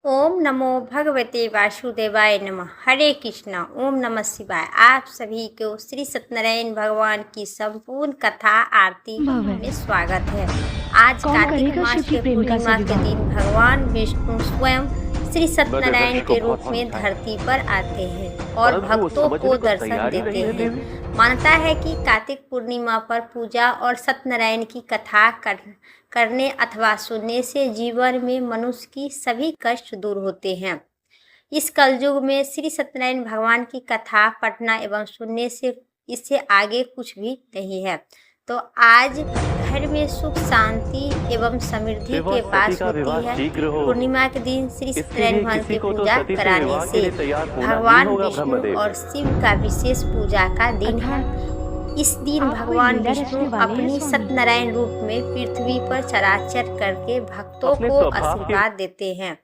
ओम नमो भगवते वासुदेवाय नमः। हरे कृष्णा। ओम नमः शिवाय। आप सभी को श्री सत्यनारायण भगवान की संपूर्ण कथा आरती में स्वागत है। आज कार्तिक मास के पूर्णिमा के दिन भगवान विष्णु स्वयं श्री सत्यनारायण के रूप में धरती पर आते हैं और भक्तों को दर्शन देते हैं। मानता है कि कार्तिक पूर्णिमा पर पूजा और सत्यनारायण की कथा करने अथवा सुनने से जीवन में मनुष्य की सभी कष्ट दूर होते हैं। इस कलयुग में श्री सत्यनारायण भगवान की कथा पढ़ना एवं सुनने से इससे आगे कुछ भी नहीं है। तो आज घर में सुख शांति एवं समृद्धि के पास होती है। पूर्णिमा के दिन श्री सत्यनारायण भगवान की पूजा कराने से भगवान विष्णु और शिव का विशेष पूजा का दिन है। इस दिन भगवान विष्णु अपनी सत्यनारायण रूप में पृथ्वी पर चराचर करके भक्तों को आशीर्वाद देते हैं।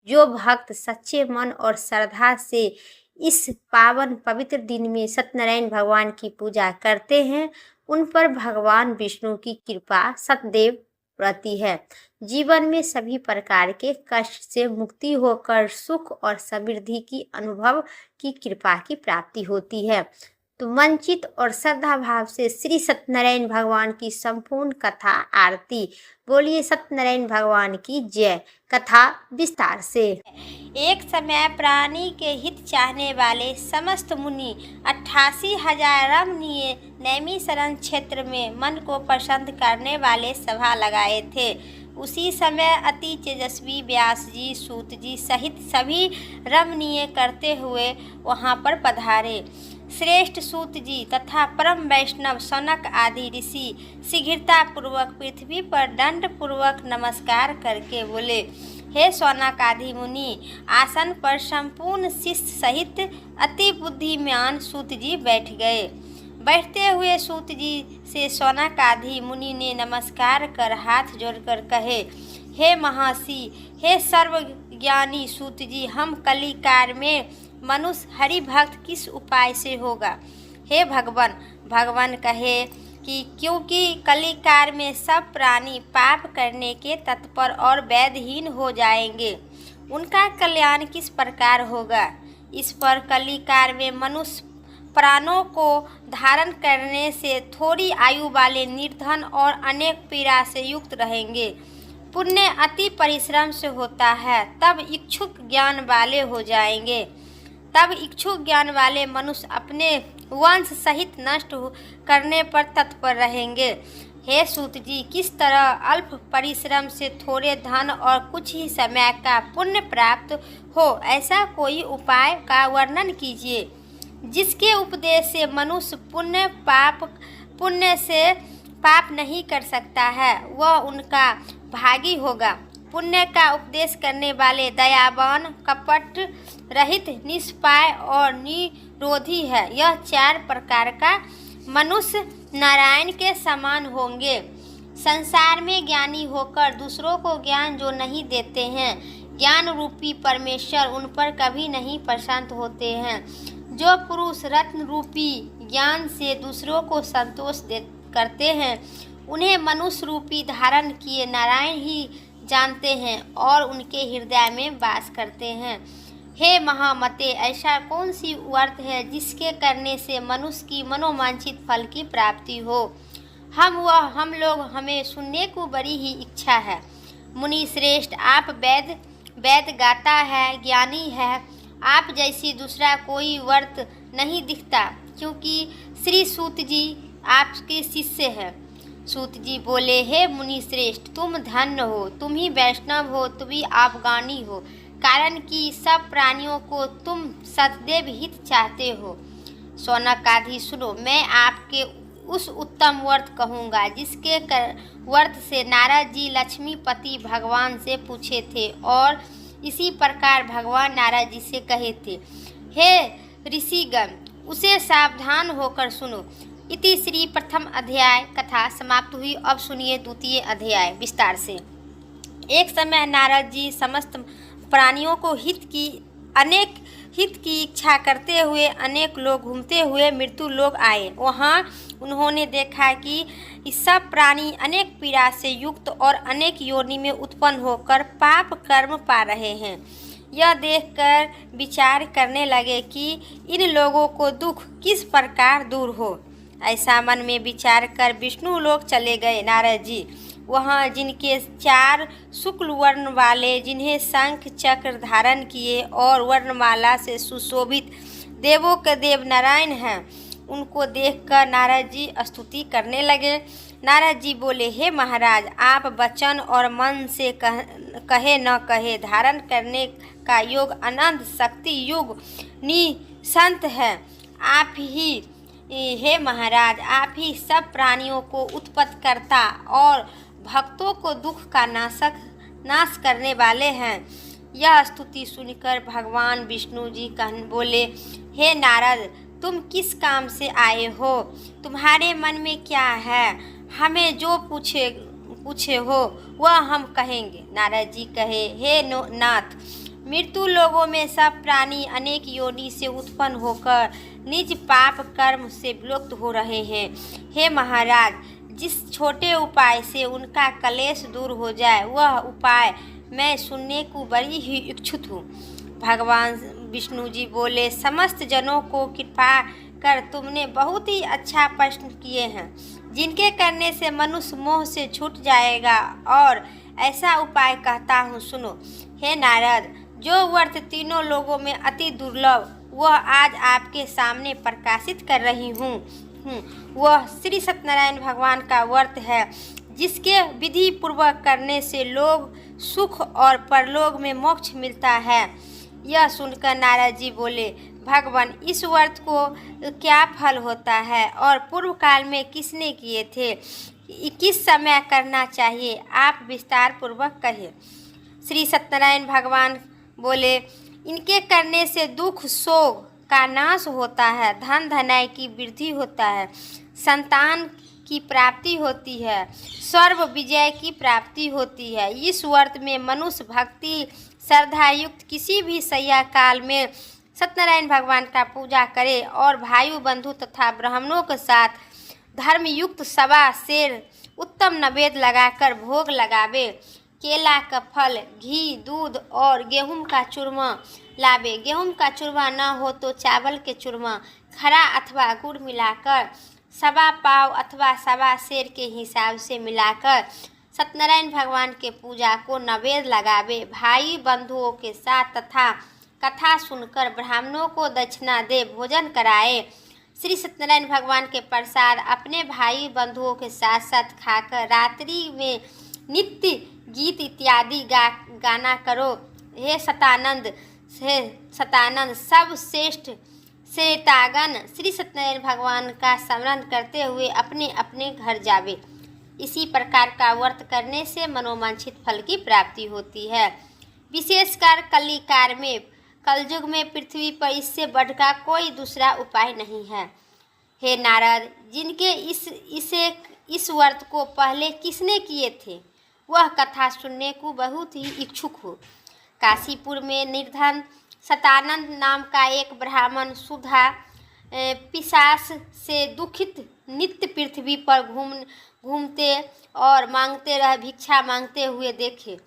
जो भक्त सच्चे मन और श्रद्धा से इस पावन पवित्र दिन में सत्यनारायण भगवान की पूजा करते हैं, उन पर भगवान विष्णु की कृपा सदैव रहती है। जीवन में सभी प्रकार के कष्ट से मुक्ति होकर सुख और समृद्धि की अनुभव की कृपा की प्राप्ति होती है। तो वंचित और श्रद्धा भाव से श्री सत्यनारायण भगवान की संपूर्ण कथा आरती। बोलिए सत्यनारायण भगवान की जय। कथा विस्तार से। एक समय प्राणी के हित चाहने वाले समस्त मुनि 88,000 रमणीय नैमिषारण्य क्षेत्र में मन को प्रसन्न करने वाले सभा लगाए थे। उसी समय अति तेजस्वी व्यास जी, सूत जी सहित सभी रमणीय करते हुए वहां पर पधारे। श्रेष्ठ सूत जी तथा परम वैष्णव सनक आदि ऋषि शीघ्रता पूर्वक पृथ्वी पर दंड पूर्वक नमस्कार करके बोले, हे सौनक आदि मुनि। आसन पर संपूर्ण शिष्य सहित अति बुद्धिमान सूत जी बैठ गए। बैठते हुए सूत जी से सौनक आदि मुनि ने नमस्कार कर हाथ जोड़कर कहे, हे महर्षि, हे सर्वज्ञानी सूत जी, हम कलिकाल में मनुष्य हरि भक्त किस उपाय से होगा। हे भगवान कहे कि क्योंकि कलिकाल में सब प्राणी पाप करने के तत्पर और वैधहीन हो जाएंगे, उनका कल्याण किस प्रकार होगा। इस पर कलिकाल में मनुष्य प्राणों को धारण करने से थोड़ी आयु वाले निर्धन और अनेक पीड़ा से युक्त रहेंगे। पुण्य अति परिश्रम से होता है, तब इच्छुक ज्ञान वाले हो जाएंगे। तब इच्छुक ज्ञान वाले मनुष्य अपने वंश सहित नष्ट करने पर तत्पर रहेंगे। हे सूत जी, किस तरह अल्प परिश्रम से थोड़े धन और कुछ ही समय का पुण्य प्राप्त हो, ऐसा कोई उपाय का वर्णन कीजिए, जिसके उपदेश से मनुष्य पुण्य से पाप नहीं कर सकता है, वह उनका भागी होगा। पुण्य का उपदेश करने वाले दयावान, कपट रहित, निष्पाय और निरोधी है। यह 4 प्रकार का मनुष्य नारायण के समान होंगे। संसार में ज्ञानी होकर दूसरों को ज्ञान जो नहीं देते हैं, ज्ञान रूपी परमेश्वर उन पर कभी नहीं प्रसन्न होते हैं। जो पुरुष रत्न रूपी ज्ञान से दूसरों को संतोष करते हैं, उन्हें मनुष्य रूपी धारण किए नारायण ही जानते हैं और उनके हृदय में वास करते हैं। हे महामते, ऐसा कौन सी व्रत है जिसके करने से मनुष्य की मनोवांछित फल की प्राप्ति हो। हम लोग हमें सुनने को बड़ी ही इच्छा है। मुनि श्रेष्ठ, आप वेद गाता है, ज्ञानी है, आप जैसी दूसरा कोई व्रत नहीं दिखता, क्योंकि श्री सूत जी आपके शिष्य हैं। सूत जी बोले, हे मुनि श्रेष्ठ, तुम धन्य हो, तुम ही वैष्णव हो, तुम ही अवज्ञानी हो, कारण कि सब प्राणियों को तुम सदैव हित चाहते हो। सौनक आदि सुनो, मैं आपके उस उत्तम व्रत कहूँगा जिसके व्रत से नारद जी लक्ष्मीपति भगवान से पूछे थे और इसी प्रकार भगवान नारद जी से कहे थे। हे ऋषिगण, उसे सावधान होकर सुनो। इति श्री प्रथम अध्याय कथा समाप्त हुई। अब सुनिए द्वितीय अध्याय विस्तार से। एक समय नारद जी समस्त प्राणियों को हित की इच्छा करते हुए अनेक लोग घूमते हुए मृत्यु लोग आए। वहाँ उन्होंने देखा कि सब प्राणी अनेक पीड़ा से युक्त और अनेक योनि में उत्पन्न होकर पाप कर्म पा रहे हैं। यह देखकर विचार करने लगे कि इन लोगों को दुख किस प्रकार दूर हो। ऐसा मन में विचार कर विष्णु लोक चले गए। नारद जी वहाँ जिनके 4 शुक्ल वर्ण वाले, जिन्हें शंख चक्र धारण किए और वर्णमाला से सुशोभित देवों के देव नारायण हैं, उनको देखकर नारद जी स्तुति करने लगे। नारद जी बोले, हे महाराज, आप वचन और मन से कहे न कहे धारण करने का योग अनंत शक्ति युग निसंत है। आप ही हे महाराज, आप ही सब प्राणियों को उत्पत्ति करता और भक्तों को दुख का नाश करने वाले हैं। यह स्तुति सुनकर भगवान विष्णु जी बोले, हे नारद, तुम किस काम से आए हो? तुम्हारे मन में क्या है? हमें जो पूछे हो वह हम कहेंगे। नारद जी कहे, हे नाथ, मृत्यु लोगों में सब प्राणी अनेक योनि से उत्पन्न होकर निज पाप कर्म से विलुप्त हो रहे हैं। हे महाराज, जिस छोटे उपाय से उनका कलेश दूर हो जाए वह उपाय मैं सुनने को बड़ी ही इच्छुक हूँ। भगवान विष्णु जी बोले, समस्त जनों को कृपा कर तुमने बहुत ही अच्छा प्रश्न किए हैं, जिनके करने से मनुष्य मोह से छूट जाएगा। और ऐसा उपाय कहता हूँ, सुनो। हे नारद, जो व्रत तीनों लोगों में अति दुर्लभ वह आज आपके सामने प्रकाशित कर रही हूँ। वह श्री सत्यनारायण भगवान का व्रत है, जिसके विधि पूर्वक करने से लोग सुख और परलोक में मोक्ष मिलता है। यह सुनकर नारद जी बोले, भगवान, इस व्रत को क्या फल होता है और पूर्व काल में किसने किए थे? किस समय करना चाहिए? आप विस्तार पूर्वक कहिए। श्री सत्यनारायण भगवान बोले, इनके करने से दुख शोक का नाश होता है, धन धनाय की वृद्धि होता है, संतान की प्राप्ति होती है, सर्व विजय की प्राप्ति होती है। इस व्रत में मनुष्य भक्ति श्रद्धा युक्त किसी भी सैया काल में सत्यनारायण भगवान का पूजा करे और भाई बंधु तथा ब्राह्मणों के साथ धर्म युक्त सवा शेर उत्तम नैवेद्य लगाकर भोग लगावे। केला का फल, घी, दूध और गेहूं का चूरमा लावे। गेहूं का चूरमा न हो तो चावल के चूरमा, खरा अथवा गुड़ मिलाकर सवा पाव अथवा सवा शेर के हिसाब से मिलाकर सत्यनारायण भगवान के पूजा को नैवेद्य लगावे। भाई बंधुओं के साथ तथा कथा सुनकर ब्राह्मणों को दक्षिणा दे भोजन कराए। श्री सत्यनारायण भगवान के प्रसाद अपने भाई बंधुओं के साथ साथ खाकर रात्रि में नित्य गीत इत्यादि गाना करो। हे सतानंद सब श्रेष्ठ श्रेतागण श्री सत्यनारायण भगवान का स्मरण करते हुए अपने अपने घर जावे। इसी प्रकार का व्रत करने से मनोवांछित फल की प्राप्ति होती है। विशेषकर कलिकाल में, कलयुग में पृथ्वी पर इससे बढ़कर कोई दूसरा उपाय नहीं है। हे नारद, जिनके इस व्रत को पहले किसने किए थे वह कथा सुनने को बहुत ही इच्छुक हो। काशीपुर में निर्धन सतानंद नाम का एक ब्राह्मण सुधा पिशाच से दुखित नित्य पृथ्वी पर घूमते और भिक्षा मांगते हुए देखे।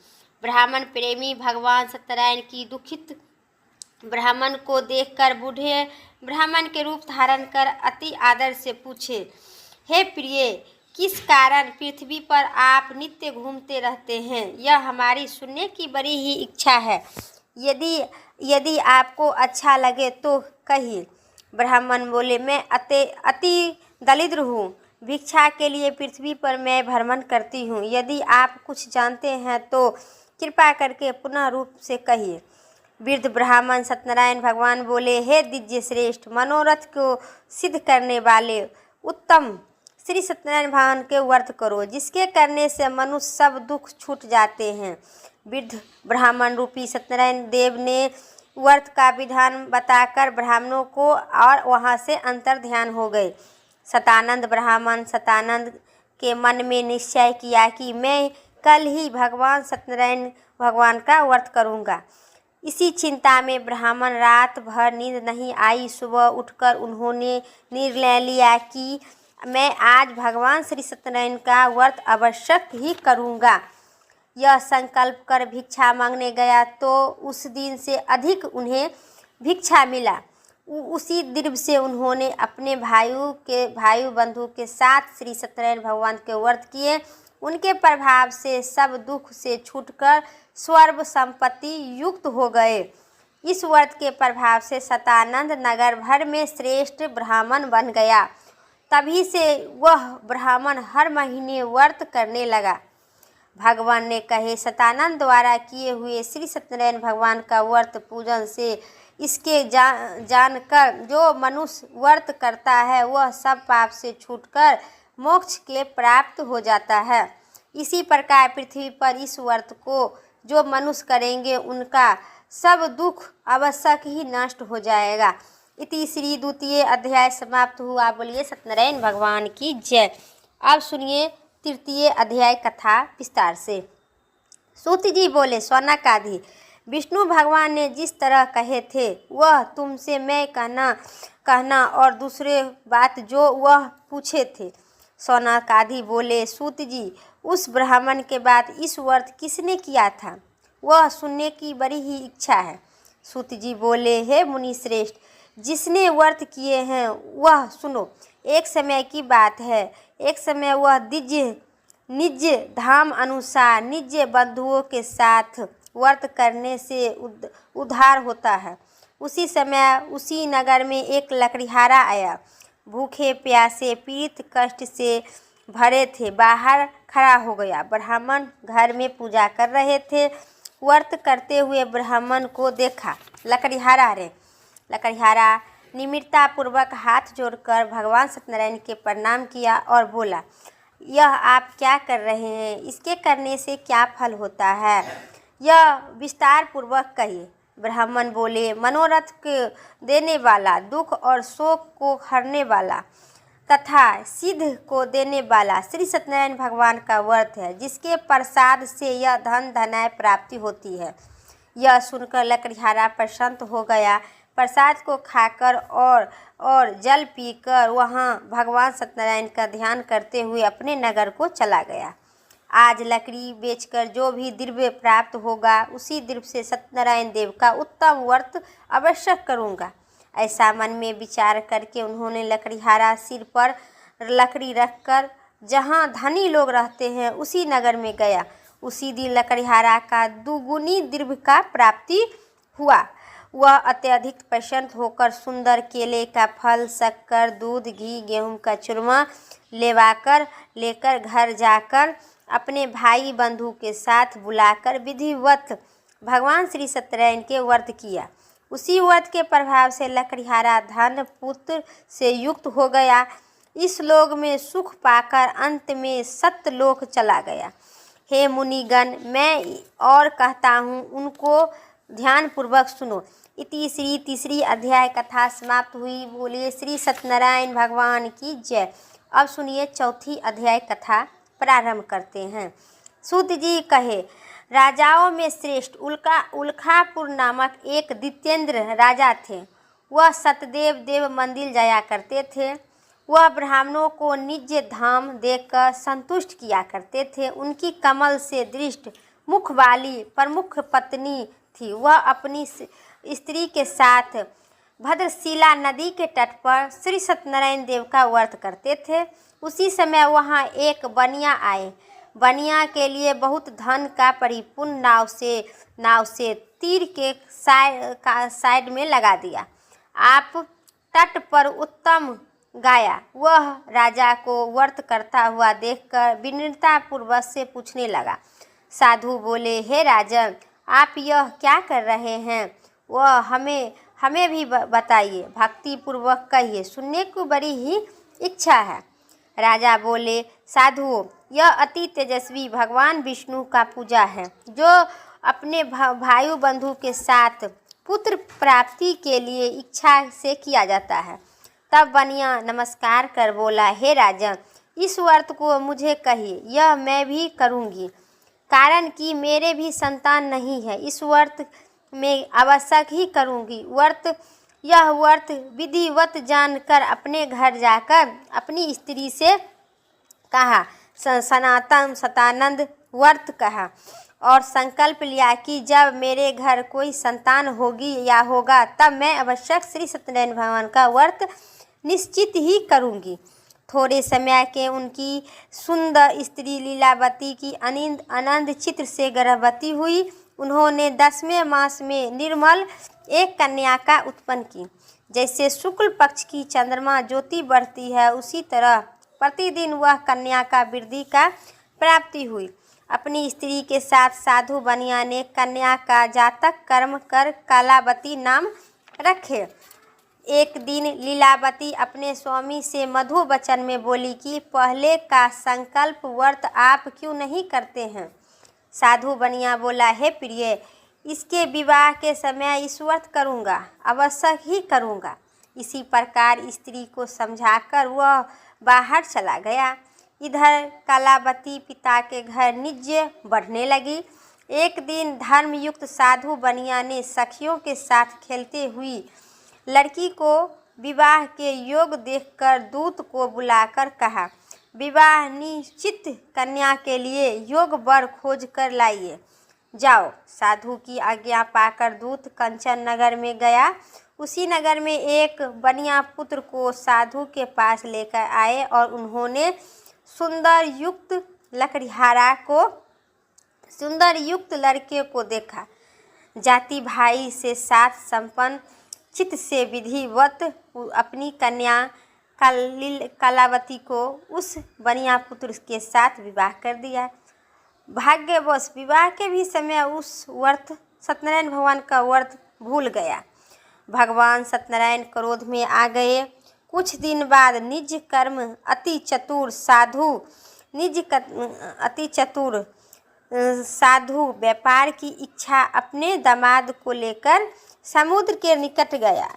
ब्राह्मण प्रेमी भगवान सत्यनारायण की दुखित ब्राह्मण को देखकर बूढ़े ब्राह्मण के रूप धारण कर अति आदर से पूछे, हे प्रिय, किस कारण पृथ्वी पर आप नित्य घूमते रहते हैं? यह हमारी सुनने की बड़ी ही इच्छा है। यदि आपको अच्छा लगे तो कहिए। ब्राह्मण बोले, मैं अति दरिद्र हूँ, भिक्षा के लिए पृथ्वी पर मैं भ्रमण करती हूँ। यदि आप कुछ जानते हैं तो कृपा करके पुनः रूप से कहिए। वृद्ध ब्राह्मण सत्यनारायण भगवान बोले, हे दिव्य श्रेष्ठ, मनोरथ को सिद्ध करने वाले उत्तम श्री सत्यनारायण भगवान के व्रत करो, जिसके करने से मनुष्य सब दुख छूट जाते हैं। वृद्ध ब्राह्मण रूपी सत्यनारायण देव ने व्रत का विधान बताकर ब्राह्मणों को और वहाँ से अंतर ध्यान हो गए। सतानंद के मन में निश्चय किया कि मैं कल ही भगवान सत्यनारायण भगवान का व्रत करूँगा। इसी चिंता में ब्राह्मण रात भर नींद नहीं आई। सुबह उठकर उन्होंने निर्णय लिया कि मैं आज भगवान श्री सत्यनारायण का व्रत अवश्य ही करूँगा। यह संकल्प कर भिक्षा मांगने गया तो उस दिन से अधिक उन्हें भिक्षा मिला। उसी दिन से उन्होंने अपने भाई बंधु के साथ श्री सत्यनारायण भगवान के व्रत किए। उनके प्रभाव से सब दुख से छूटकर स्वर्ग संपत्ति युक्त हो गए। इस व्रत के प्रभाव से सतानंद नगर भर में श्रेष्ठ ब्राह्मण बन गया। तभी से वह ब्राह्मण हर महीने व्रत करने लगा। भगवान ने कहे, सतानंद द्वारा किए हुए श्री सत्यनारायण भगवान का व्रत पूजन से इसके जानकर जो मनुष्य व्रत करता है वह सब पाप से छूटकर मोक्ष के प्राप्त हो जाता है। इसी प्रकार पृथ्वी पर इस व्रत को जो मनुष्य करेंगे उनका सब दुख आवश्यक ही नष्ट हो जाएगा। इति श्री द्वितीय अध्याय समाप्त हुआ। बोलिए सत्यनारायण भगवान की जय। अब सुनिए तृतीय अध्याय कथा विस्तार से। सूत जी बोले, सौनकादि विष्णु भगवान ने जिस तरह कहे थे वह तुमसे मैं कहना और दूसरे बात जो वह पूछे थे। सौनकादि बोले, सूत जी उस ब्राह्मण के बाद इस व्रत किसने किया था वह सुनने की बड़ी ही इच्छा है। सूत जी बोले, हे मुनि श्रेष्ठ, जिसने व्रत किए हैं वह सुनो। एक समय की बात है, एक समय वह निज धाम अनुसार निज बंधुओं के साथ व्रत करने से उद्धार होता है। उसी समय उसी नगर में एक लकड़ीहारा आया। भूखे प्यासे पीड़ित कष्ट से भरे थे, बाहर खड़ा हो गया। ब्राह्मण घर में पूजा कर रहे थे। व्रत करते हुए ब्राह्मण को देखा। लकड़ीहारा निम्रता पूर्वक हाथ जोड़कर भगवान सत्यनारायण के प्रणाम किया और बोला, यह आप क्या कर रहे हैं? इसके करने से क्या फल होता है? यह विस्तार पूर्वक कहिए। ब्राह्मण बोले, मनोरथ को देने वाला, दुख और शोक को हरने वाला तथा सिद्ध को देने वाला श्री सत्यनारायण भगवान का व्रत है, जिसके प्रसाद से यह धन धनाय प्राप्ति होती है। यह सुनकर लकड़ीहारा प्रसन्न हो गया। प्रसाद को खाकर और जल पीकर वहाँ भगवान सत्यनारायण का ध्यान करते हुए अपने नगर को चला गया। आज लकड़ी बेचकर जो भी द्रव्य प्राप्त होगा उसी द्रव्य से सत्यनारायण देव का उत्तम व्रत अवश्य करूँगा। ऐसा मन में विचार करके उन्होंने लकड़ीहारा सिर पर लकड़ी रखकर जहाँ धनी लोग रहते हैं उसी नगर में गया। उसी दिन लकड़ीहारा का दुगुनी द्रव्य का प्राप्ति हुआ। वह अत्यधिक प्रसन्न होकर सुंदर केले का फल, शक्कर, दूध, घी, गेहूं का चूरमा लेकर घर जाकर अपने भाई बंधु के साथ बुलाकर विधिवत भगवान श्री सत्यनारायण के व्रत किया। उसी व्रत के प्रभाव से लकड़ीहारा धन पुत्र से युक्त हो गया। इस लोक में सुख पाकर अंत में सत्यलोक चला गया। हे मुनिगण, मैं और कहता हूँ, उनको ध्यान पूर्वक सुनो। इति श्री तीसरी अध्याय कथा समाप्त हुई। बोलिए श्री सत्यनारायण भगवान की जय। अब सुनिए चौथी अध्याय कथा प्रारंभ करते हैं। सूत जी कहे, राजाओं में श्रेष्ठ उल्कापुर नामक एक दित्येंद्र राजा थे। वह सतदेव देव मंदिर जाया करते थे। वह ब्राह्मणों को निज धाम देकर संतुष्ट किया करते थे। उनकी कमल से दृष्ट मुख वाली प्रमुख पत्नी थी। वह अपनी स्त्री के साथ भद्रशिला नदी के तट पर श्री सत्यनारायण देव का व्रत करते थे। उसी समय वहाँ एक बनिया आए। बनिया के लिए बहुत धन का परिपूर्ण नाव से तीर के साइड में लगा दिया। आप तट पर उत्तम गाया। वह राजा को व्रत करता हुआ देखकर विनम्रता पूर्वक से पूछने लगा। साधु बोले, हे राजन, आप यह क्या कर रहे हैं? वह हमें भी बताइए, भक्ति पूर्वक कहिए, सुनने को बड़ी ही इच्छा है। राजा बोले, साधुओं, यह अति तेजस्वी भगवान विष्णु का पूजा है, जो अपने भाई बंधु के साथ पुत्र प्राप्ति के लिए इच्छा से किया जाता है। तब बनिया नमस्कार कर बोला, हे राजन, इस व्रत को मुझे कहिए, यह मैं भी करूँगी, कारण कि मेरे भी संतान नहीं है। इस व्रत में आवश्यक ही करूँगी। यह व्रत विधिवत जानकर अपने घर जाकर अपनी स्त्री से कहा। सतानंद व्रत कहा। और संकल्प लिया कि जब मेरे घर कोई संतान होगी या होगा तब मैं अवश्य श्री सत्यनारायण भगवान का व्रत निश्चित ही करूँगी। थोड़े समय के उनकी सुंदर स्त्री लीलावती की आनंद चित्र से गर्भवती हुई। उन्होंने 10वें मास में निर्मल एक कन्या का उत्पन्न की। जैसे शुक्ल पक्ष की चंद्रमा ज्योति बढ़ती है उसी तरह प्रतिदिन वह कन्या का वृद्धि का प्राप्ति हुई। अपनी स्त्री के साथ साधु बनिया ने कन्या का जातक कर्म कर कालावती नाम रखे। एक दिन लीलावती अपने स्वामी से मधु वचन में बोली कि पहले का संकल्प व्रत आप क्यों नहीं करते हैं। साधु बनिया बोला, हे प्रिय, इसके विवाह के समय इस व्रत करूँगा, अवश्य ही करूँगा। इसी प्रकार स्त्री को समझाकर वह बाहर चला गया। इधर कालावती पिता के घर निज बढ़ने लगी। एक दिन धर्मयुक्त साधु बनिया ने सखियों के साथ खेलते हुई लड़की को विवाह के योग देखकर दूत को बुलाकर कहा, विवाह निश्चित कन्या के लिए योग वर खोज कर लाइए। जाओ। साधु की आज्ञा पाकर दूत कंचन नगर में गया। उसी नगर में एक बनिया पुत्र को साधु के पास लेकर आए और उन्होंने सुंदर युक्त लड़के को देखा। जाति भाई से साथ संपन्न चित्त से विधिवत अपनी कन्या कालावती को उस बनिया पुत्र के साथ विवाह कर दिया। भाग्यवश विवाह के भी समय उस व्रत सत्यनारायण भगवान का व्रत भूल गया। भगवान सत्यनारायण क्रोध में आ गए। कुछ दिन बाद निज कर्म अति चतुर साधु व्यापार की इच्छा अपने दामाद को लेकर समुद्र के निकट गया।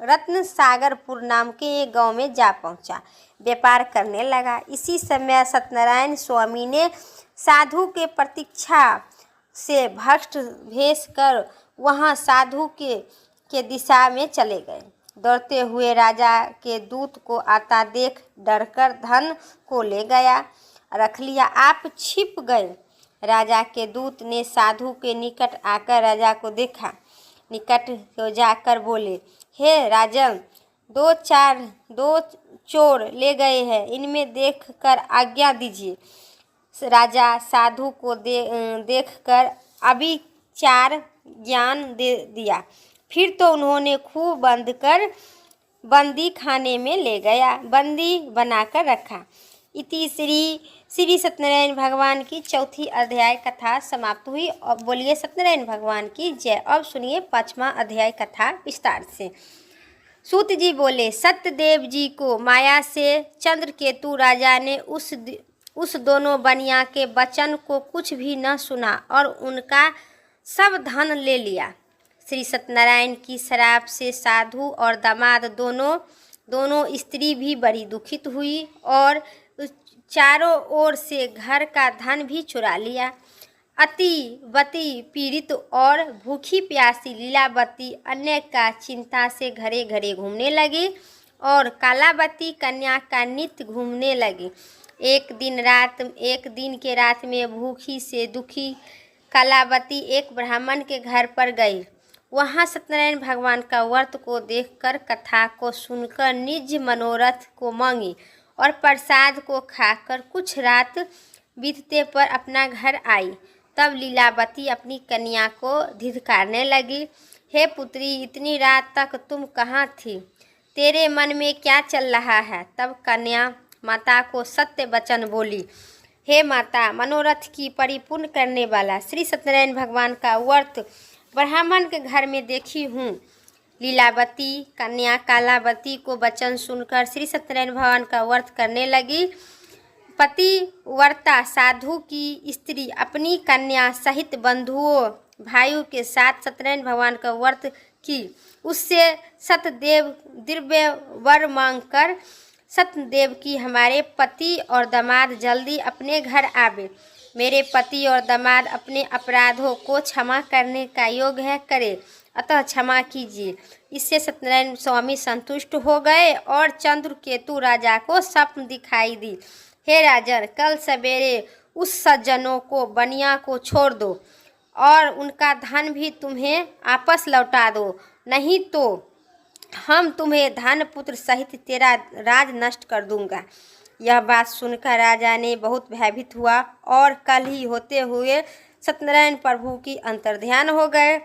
रत्न सागरपुर नाम के एक गांव में जा पहुंचा। व्यापार करने लगा। इसी समय सत्यनारायण स्वामी ने साधु के प्रतीक्षा से भक्त भेष कर वहां साधु के दिशा में चले गए। दौड़ते हुए राजा के दूत को आता देख डरकर धन को ले गया, रख लिया। आप छिप गए। राजा के दूत ने साधु के निकट आकर राजा को देखा। निकट हो जाकर बोले, हे राजन, दो चोर ले गए हैं, इनमें देखकर आज्ञा दीजिए। राजा साधु को देखकर अविचार ज्ञान दे दिया। फिर तो उन्होंने खूब बंदी खाने में ले गया, बंदी बनाकर रखा। इति श्री सत्यनारायण भगवान की चौथी अध्याय कथा समाप्त हुई। अब बोलिए सत्यनारायण भगवान की जय। अब सुनिए 5वां अध्याय कथा विस्तार से। सूत जी बोले, सत्यदेव जी को माया से चंद्रकेतु राजा ने उस दोनों बनिया के वचन को कुछ भी न सुना और उनका सब धन ले लिया। श्री सत्यनारायण की शराब से साधु और दामाद दोनों स्त्री भी बड़ी दुखित हुई और चारों ओर से घर का धन भी चुरा लिया। अति पीड़ित और भूखी प्यासी लीलावती अन्य का चिंता से घरे घरे घूमने लगी और कालावती कन्या का नित्य घूमने लगी। एक दिन के रात में भूखी से दुखी कालावती एक ब्राह्मण के घर पर गई। वहाँ सत्यनारायण भगवान का व्रत को देखकर कथा को सुनकर निज मनोरथ को मांगी और प्रसाद को खाकर कुछ रात बीतते पर अपना घर आई। तब लीलावती अपनी कन्या को धिक्कारने लगी, हे पुत्री, इतनी रात तक तुम कहाँ थी? तेरे मन में क्या चल रहा है? तब कन्या माता को सत्य वचन बोली, हे माता, मनोरथ की परिपूर्ण करने वाला श्री सत्यनारायण भगवान का व्रत ब्राह्मण के घर में देखी हूँ। लीलावती कन्या कालावती को वचन सुनकर श्री सत्यनारायण भगवान का व्रत करने लगी। पतिव्रता साधु की स्त्री अपनी कन्या सहित बंधुओं भाइयों के साथ सत्यनारायण भगवान का व्रत की। उससे सत्यदेव दिव्य वर मांगकर, सत्यदेव की हमारे पति और दामाद जल्दी अपने घर आवे। मेरे पति और दामाद अपने अपराधों को क्षमा करने का योग्य है करे, अतः क्षमा कीजिए। इससे सत्यनारायण स्वामी संतुष्ट हो गए और चंद्रकेतु राजा को स्वप्न दिखाई दी। हे राजन, कल सवेरे उस सज्जनों को बनिया को छोड़ दो और उनका धन भी तुम्हें आपस लौटा दो, नहीं तो हम तुम्हें धन पुत्र सहित तेरा राज नष्ट कर दूंगा। यह बात सुनकर राजा ने बहुत भयभीत हुआ और कल ही होते हुए सत्यनारायण प्रभु की अंतर्ध्यान हो गए।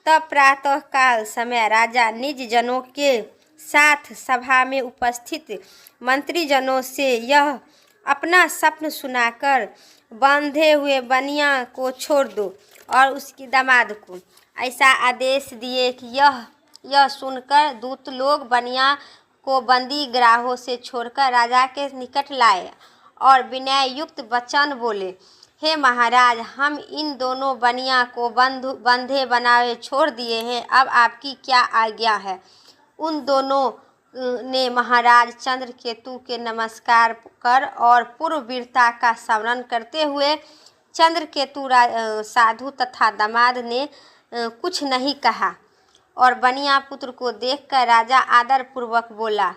तब प्रातः काल समय राजा निज जनों के साथ सभा में उपस्थित मंत्रीजनों से यह अपना स्वप्न सुनाकर बांधे हुए बनिया को छोड़ दो और उसकी दामाद को ऐसा आदेश दिए कि यह सुनकर दूत लोग बनिया को बंदी ग्राहों से छोड़कर राजा के निकट लाए और विनय युक्त वचन बोले, हे महाराज, हम इन दोनों बनिया को बंधे बनाए छोड़ दिए हैं, अब आपकी क्या आज्ञा है। उन दोनों ने महाराज चंद्रकेतु के नमस्कार कर और पूर्व वीरता का स्मरण करते हुए चंद्रकेतु साधु तथा दामाद ने कुछ नहीं कहा और बनिया पुत्र को देखकर राजा आदर पूर्वक बोला,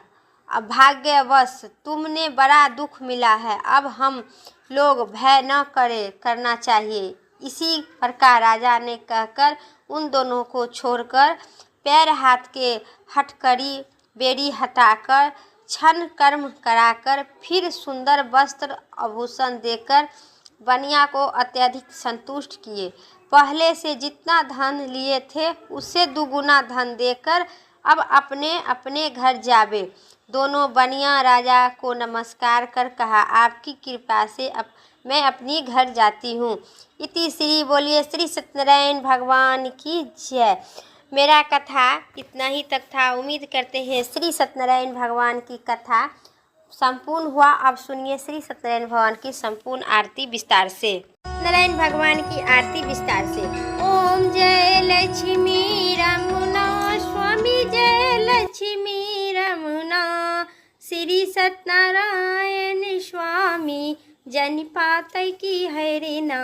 अब भाग्यवश तुमने बड़ा दुख मिला है, अब हम लोग भय न करना चाहिए। इसी प्रकार राजा ने कहकर उन दोनों को छोड़कर पैर हाथ के हथकड़ी बेड़ी हटाकर छन कर्म कराकर फिर सुंदर वस्त्र आभूषण देकर बनिया को अत्यधिक संतुष्ट किए। पहले से जितना धन लिए थे उससे दुगुना धन देकर अब अपने अपने घर जावे। दोनों बनिया राजा को नमस्कार कर कहा, आपकी कृपा से मैं अपनी घर जाती हूँ। इति श्री बोलिए श्री सत्यनारायण भगवान की जय। मेरा कथा इतना ही तक था। उम्मीद करते हैं श्री सत्यनारायण भगवान की कथा संपूर्ण हुआ। अब सुनिए श्री सत्यनारायण भगवान की संपूर्ण आरती विस्तार से। नारायण भगवान की आरती विस्तार से। ओम जय लक्ष्मी रमुना स्वामी, जय लक्ष्मी रमुना श्री सत्यनारायण स्वामी, जन पातय की हरिना।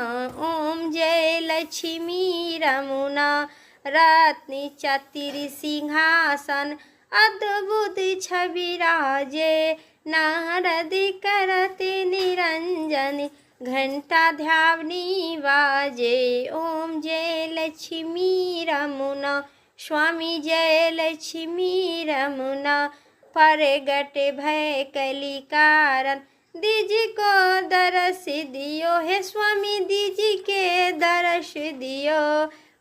ओम जय लक्ष्मी रमुना रत्न चतिर सिंहासन, अद्भुत छवि राजे, नारद करते निरंजन, घंटा ध्यावनी बाजे। ओम जय लक्ष्मी रमुना स्वामी, जय लक्ष्मी रमुना प्रगट भय कली कारण, दीज को दरस दियो, हे स्वामी दीज के दरस दियो।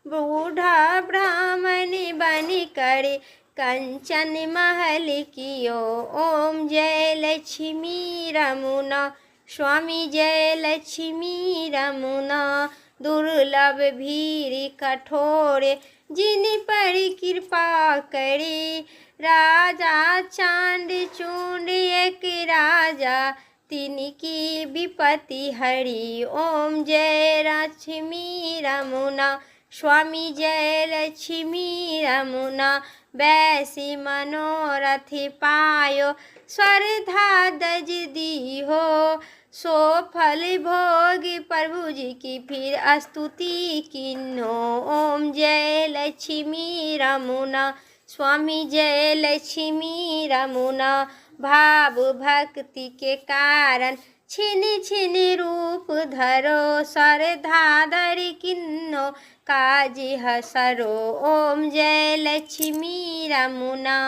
बूढ़ा ब्राह्मण बनि करे कंचन महल कियो। ओम जय लक्ष्मी रमुना स्वामी, जय लक्ष्मी रमुना दुर्लभ भीर कठोरे, जिन पर कृपा करे। राजा चांद चूंड एक राजा, तिनकी विपत्ति हरि। ओम जय लक्ष्मी रमुना स्वामी, जय लक्ष्मी रमुना वैसी मनोरथ पायो, श्रद्धा दज दी हो, सो फल भोग प्रभु जी की फिर स्तुति किन्हो। ओम जय लक्ष्मी रमुना स्वामी, जय लक्ष्मी रमुना भाव भक्ति के कारण, छिन छिन रूप धरो, श्रद्धा धर किन्नो काज हसरो। ओम जय लक्ष्मी रमुना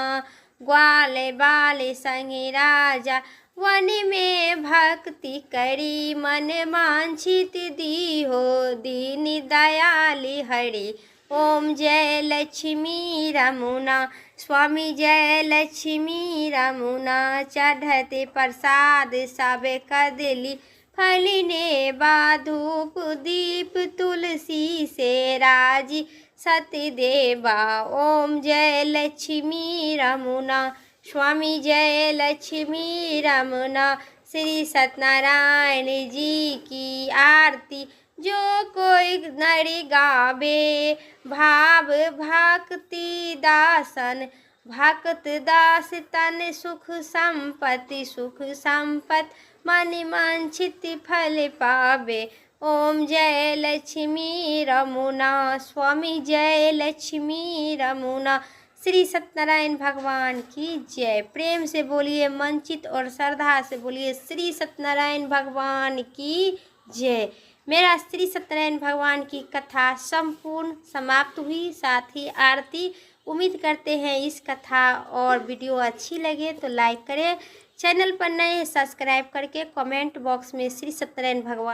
ग्वाल बाल संग राजा, वन में भक्ति करी, मन वांछित दी हो, दीन दयाली हरि। ओम जय लक्ष्मी रमुना स्वामी, जय लक्ष्मी रमुना चढ़ते प्रसाद सब कदली, फलिने धूप दीप तुलसी से राजी सत्य देवा। ओम जय लक्ष्मी रमुना स्वामी, जय लक्ष्मी रमुना श्री सत्यनारायण जी की आरती जो कोई नर गावे, भाव भक्ति दासन, भक्त दास तन सुख संपत्ति मन वांछित फल पावे। ओम जय लक्ष्मी रमुना स्वामी, जय लक्ष्मी रमुना श्री सत्यनारायण भगवान की जय। प्रेम से बोलिए, मंचित और श्रद्धा से बोलिए श्री सत्यनारायण भगवान की जय। मेरा श्री सत्यनारायण भगवान की कथा संपूर्ण समाप्त हुई, साथ ही आरती। उम्मीद करते हैं इस कथा और वीडियो अच्छी लगे तो लाइक करें, चैनल पर नए सब्सक्राइब करके कमेंट बॉक्स में श्री सत्यनारायण भगवान